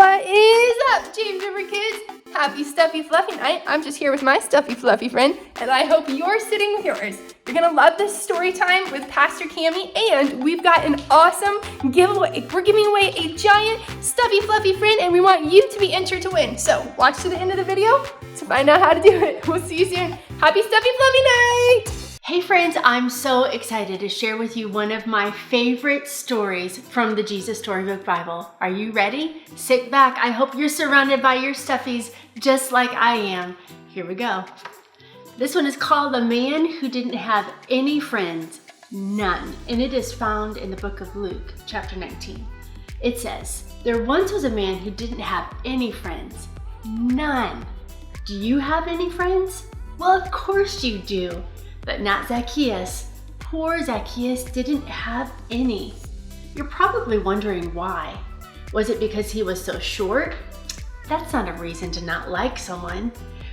What is up, James River kids? Happy Stuffy Fluffy night. I'm just here with my Stuffy Fluffy friend, and I hope you're sitting with yours. You're gonna love this story time with Pastor Cami, and we've got an awesome giveaway. We're giving away a giant Stuffy Fluffy friend, and we want you to be entered to win. So watch to the end of the video to find out how to do it. We'll see you soon. Happy Stuffy Fluffy night! Hey friends, I'm so excited to share with you one of my favorite stories from the Jesus Storybook Bible. Are you ready? Sit back. I hope you're surrounded by your stuffies just like I am. Here we go. This one is called The Man Who Didn't Have Any Friends, None. And it is found in the book of Luke, chapter 19. It says, there once was a man who didn't have any friends, none. Do you have any friends? Well, of course you do. But not Zacchaeus. Poor Zacchaeus didn't have any. You're probably wondering why. Was it because he was so short? That's not a reason to not like someone.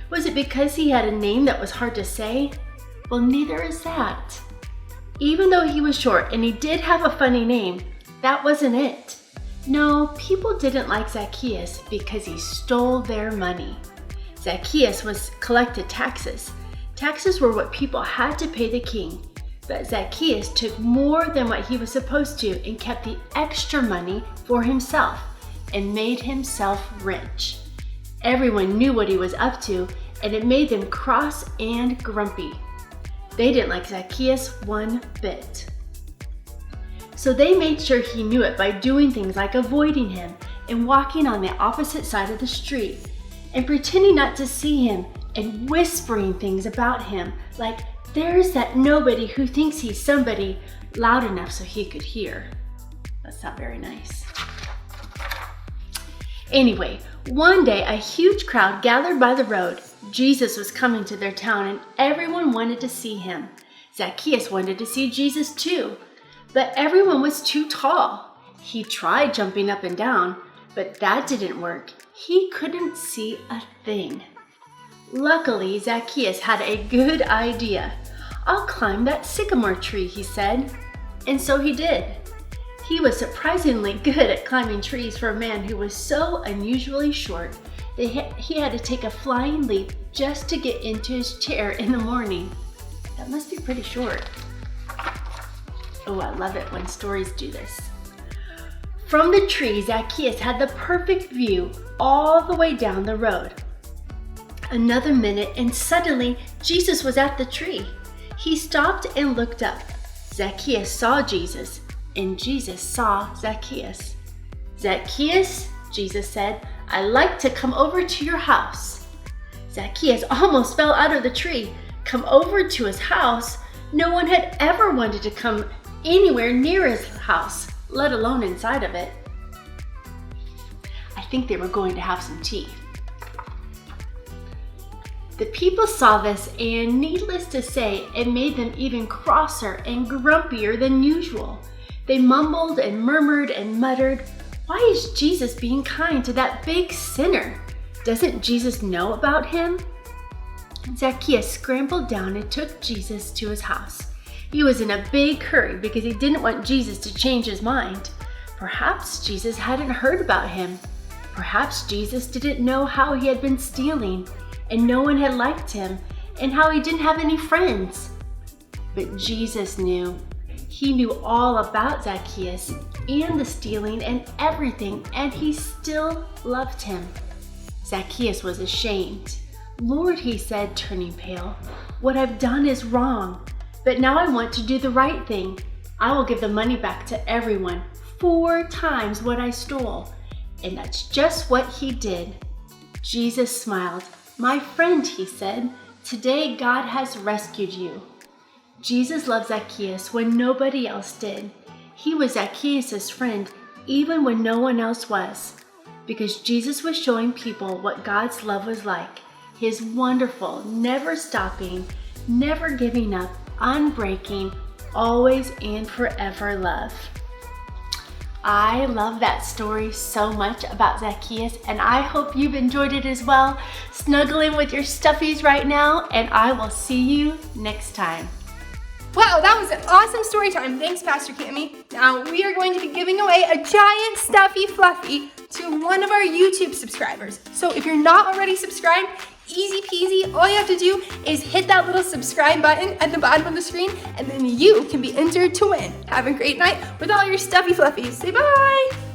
Was it because he had a name that was hard to say? Well, neither is that. Even though he was short and he did have a funny name, that wasn't it. No, people didn't like Zacchaeus because he stole their money. Zacchaeus collected taxes. Taxes were what people had to pay the king, but Zacchaeus took more than what he was supposed to and kept the extra money for himself and made himself rich. Everyone knew what he was up to, and it made them cross and grumpy. They didn't like Zacchaeus one bit. So they made sure he knew it by doing things like avoiding him and walking on the opposite side of the street and pretending not to see him and whispering things about him, like there's that nobody who thinks he's somebody, loud enough so he could hear. That's not very nice. Anyway, one day a huge crowd gathered by the road. Jesus was coming to their town and everyone wanted to see him. Zacchaeus wanted to see Jesus too, but everyone was too tall. He tried jumping up and down, but that didn't work. He couldn't see a thing. Luckily, Zacchaeus had a good idea. I'll climb that sycamore tree, he said. And so he did. He was surprisingly good at climbing trees for a man who was so unusually short that he had to take a flying leap just to get into his chair in the morning. That must be pretty short. Oh, I love it when stories do this. From the tree, Zacchaeus had the perfect view all the way down the road. Another minute and suddenly Jesus was at the tree. He stopped and looked up. Zacchaeus saw Jesus and Jesus saw Zacchaeus. Zacchaeus, Jesus said, I'd like to come over to your house. Zacchaeus almost fell out of the tree. Come over to his house? No one had ever wanted to come anywhere near his house, let alone inside of it. I think they were going to have some tea. The people saw this, and needless to say, it made them even crosser and grumpier than usual. They mumbled and murmured and muttered, why is Jesus being kind to that big sinner? Doesn't Jesus know about him? Zacchaeus scrambled down and took Jesus to his house. He was in a big hurry because he didn't want Jesus to change his mind. Perhaps Jesus hadn't heard about him. Perhaps Jesus didn't know how he had been stealing and no one had liked him, and how he didn't have any friends. But Jesus knew. He knew all about Zacchaeus and the stealing and everything, and he still loved him. Zacchaeus was ashamed. Lord, he said, turning pale, what I've done is wrong, but now I want to do the right thing. I will give the money back to everyone, 4 times what I stole. And that's just what he did. Jesus smiled. My friend, he said, today God has rescued you. Jesus loved Zacchaeus when nobody else did. He was Zacchaeus' friend even when no one else was, because Jesus was showing people what God's love was like, his wonderful, never stopping, never giving up, unbreaking, always and forever love. I love that story so much about Zacchaeus, and I hope you've enjoyed it as well. Snuggle in with your stuffies right now, and I will see you next time. Wow, that was an awesome story time. Thanks, Pastor Cami. Now we are going to be giving away a giant Stuffy Fluffy to one of our YouTube subscribers. So if you're not already subscribed, easy peasy, all you have to do is hit that little subscribe button at the bottom of the screen, and then you can be entered to win. Have a great night with all your Stuffy Fluffies. Say bye.